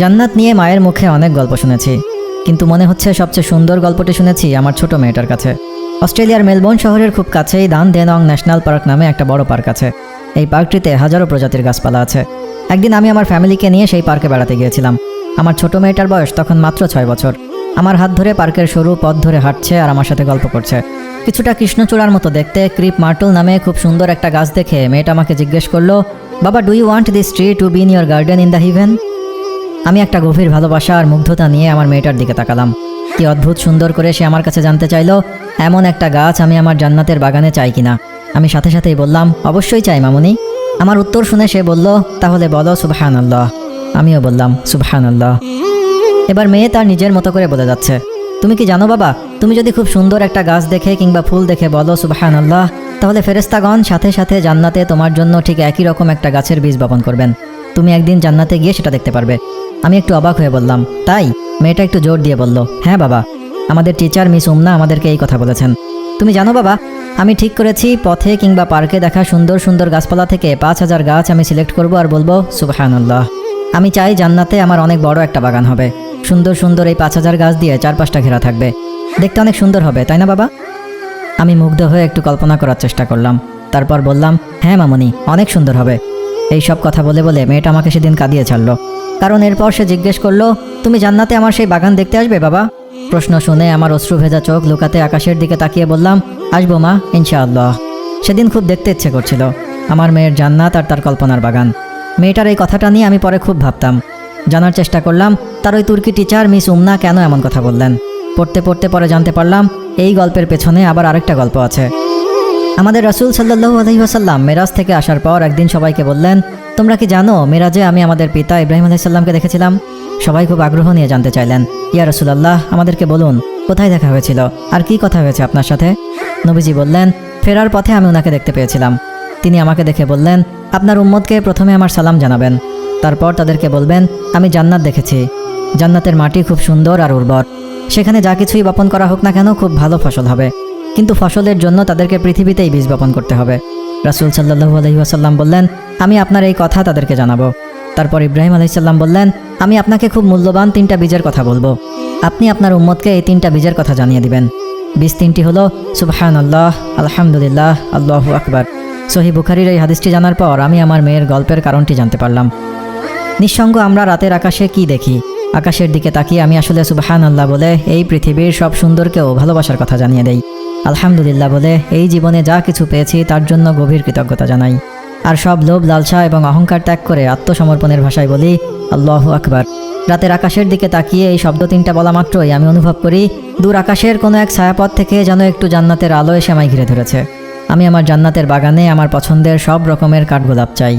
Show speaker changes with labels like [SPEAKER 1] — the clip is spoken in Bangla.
[SPEAKER 1] জান্নাত নিয়ে মায়ের মুখে অনেক গল্প শুনেছি, কিন্তু মনে হচ্ছে সবচেয়ে সুন্দর গল্পটি শুনেছি আমার ছোট মেয়েটার কাছে। অস্ট্রেলিয়ার মেলবোর্ন শহরের খুব কাছেই দান দেনং ন্যাশনাল পার্ক নামে একটা বড় পার্ক আছে। এই পার্কটিতে হাজারো প্রজাতির গাছপালা আছে। একদিন আমি আমার ফ্যামিলিকে নিয়ে সেই পার্কে বেড়াতে গিয়েছিলাম। আমার ছোট মেয়েটার বয়স তখন মাত্র 6 বছর। আমার হাত ধরে পার্কের সরু পথ ধরে হাঁটছে আর আমার সাথে গল্প করছে। কিছুটা কৃষ্ণচূড়ার মতো দেখতে ক্রিপ মার্টল নামে খুব সুন্দর একটা গাছ দেখে মেয়েটা আমাকে জিজ্ঞেস করলো, বাবা, do you want this tree to be in your garden in the heaven? আমি একটা গভীর ভালোবাসা আর মুগ্ধতা নিয়ে আমার মেয়েটার দিকে তাকালাম। কি অদ্ভুত সুন্দর করে সে আমার কাছে জানতে চাইলো এমন একটা গাছ আমি আমার জান্নাতের বাগানে চাই কিনা। আমি সাথে সাথেই বললাম, অবশ্যই চাই মামুনি। আমার উত্তর শুনে সে বলল, তাহলে বলো সুবহানাল্লাহ। আমিও বললাম সুবহানাল্লাহ। এবার মেয়ে তার নিজের মতো করে বলে যাচ্ছে, তুমি কি জানো বাবা, তুমি যদি খুব সুন্দর একটা গাছ দেখে কিংবা ফুল দেখে বলো সুবহানাল্লাহ, তাহলে ফেরেশতাগণ সাথে সাথে জান্নাতে তোমার জন্য ঠিক একই রকম একটা গাছের বীজ বপন করবেন। তুমি একদিন জান্নাতে গিয়ে সেটা দেখতে পারবে। আমি একটু অবাক হয়ে বললাম, তাই? মেয়েটা একটু জোর দিয়ে বলল, হ্যাঁ বাবা, আমাদের টিচার মিস উমনা আমাদেরকে এই কথা বলেছেন। তুমি জানো বাবা, আমি ঠিক করেছি পথে কিংবা পার্কে দেখা সুন্দর সুন্দর গাছপালা থেকে 5000 গাছ আমি সিলেক্ট করব আর বলবো সুবহানাল্লাহ। আমি চাই জান্নাতে আমার অনেক বড় একটা বাগান হবে। সুন্দর সুন্দর এই 5000 গাছ দিয়ে 4-5টা ঘেরা থাকবে। দেখতে অনেক সুন্দর হবে, তাই না বাবা? আমি মুগ্ধ হয়ে একটু কল্পনা করার চেষ্টা করলাম। তারপর বললাম, হ্যাঁ মামুনি, অনেক সুন্দর হবে। এই সব কথা বলে বলে মেয়েটা আমাকে সেদিন কাঁদিয়ে ছাড়লো। কারণ এরপর সে জিজ্ঞেস করলো, তুমি জান্নাতে আমার সেই বাগান দেখতে আসবে বাবা? প্রশ্ন শুনে আমার অশ্রু ভেজা চোখ লুকাতে আকাশের দিকে তাকিয়ে বললাম, আসবো মা, ইনশাআল্লাহ। সেদিন খুব দেখতে ইচ্ছে করছিল আমার মেয়ের জান্নাত আর তার কল্পনার বাগান। মেয়েটার এই কথাটা নিয়ে আমি পরে খুব ভাবতাম। জানার চেষ্টা করলাম তার ওই তুর্কি টিচার মিস উমনা কেন এমন কথা বললেন। পড়তে পড়তে পরে জানতে পারলাম এই গল্পের পেছনে আবার আরেকটা গল্প আছে। আমাদের রাসূল সাল্লাল্লাহু আলাইহি ওয়াসাল্লাম মেরাজ থেকে আসার পর একদিন সবাইকে বললেন, তোমরা কি জানো মেরাজে আমি আমাদের পিতা ইব্রাহিম আলাইহিস সালামকে দেখেছিলাম? সবাই খুব আগ্রহ নিয়ে জানতে চাইলেন, ইয়া রাসূলুল্লাহ, আমাদেরকে বলুন কোথায় দেখা হয়েছিল আর কি কথা হয়েছে আপনার সাথে? নবীজি বললেন, ফেরার পথে আমি ওনাকে দেখতে পেয়েছিলাম। তিনি আমাকে দেখে বললেন, আপনার উম্মতকে প্রথমে আমার সালাম জানাবেন, তারপর তাদেরকে বলবেন আমি জান্নাত দেখেছি। জান্নাতের মাটি খুব সুন্দর আর উর্বর। সেখানে যা কিছুই বপন করা হোক না কেন খুব ভালো ফসল হবে, কিন্তু ফসলের জন্য তাদেরকে পৃথিবীতেই বীজ বপন করতে হবে। রাসূল সাল্লাল্লাহু আলাইহি ওয়াসাল্লাম বললেন, আমি আপনার এই কথা তাদেরকে জানাবো। তারপর ইব্রাহিম আলাইহিস সালাম বললেন, আমি আপনাকে খুব মূল্যবান 3টা বীজের কথা বলবো। আপনি আপনার উম্মতকে এই 3টা বীজের কথা জানিয়ে দিবেন। বীজ 3টি হলো সুবহানাল্লাহ, আলহামদুলিল্লাহ, আল্লাহু আকবার। সহিহ বুখারীর এই হাদিসটি জানার পর আমি আমার মেয়ের গল্পের কারণটি জানতে পারলাম। নিঃসঙ্গ আমরা রাতের আকাশে কি দেখি? আকাশের দিকে তাকিয়ে আমি আসলে সুবহানাল্লাহ বলে এই পৃথিবীর সব সুন্দরকেও ভালোবাসার কথা জানিয়ে দেই। আলহামদুলিল্লাহ বলে এই জীবনে যা কিছু পেয়েছি তার জন্য গভীর কৃতজ্ঞতা জানাই। আর সব লোভ, লালসা এবং অহংকার ত্যাগ করে আত্মসমর্পণের ভাষায় বলি আল্লাহু আকবার। রাতের আকাশের দিকে তাকিয়ে এই শব্দ 3টা বলা মাত্রই আমি অনুভব করি দূর আকাশের কোনো এক ছায়াপথ থেকে যেন একটু জান্নাতের আলো এসে আমায় ঘিরে ধরেছে। আমি আমার জান্নাতের বাগানে আমার পছন্দের সব রকমের কাঠগোলাপ চাই।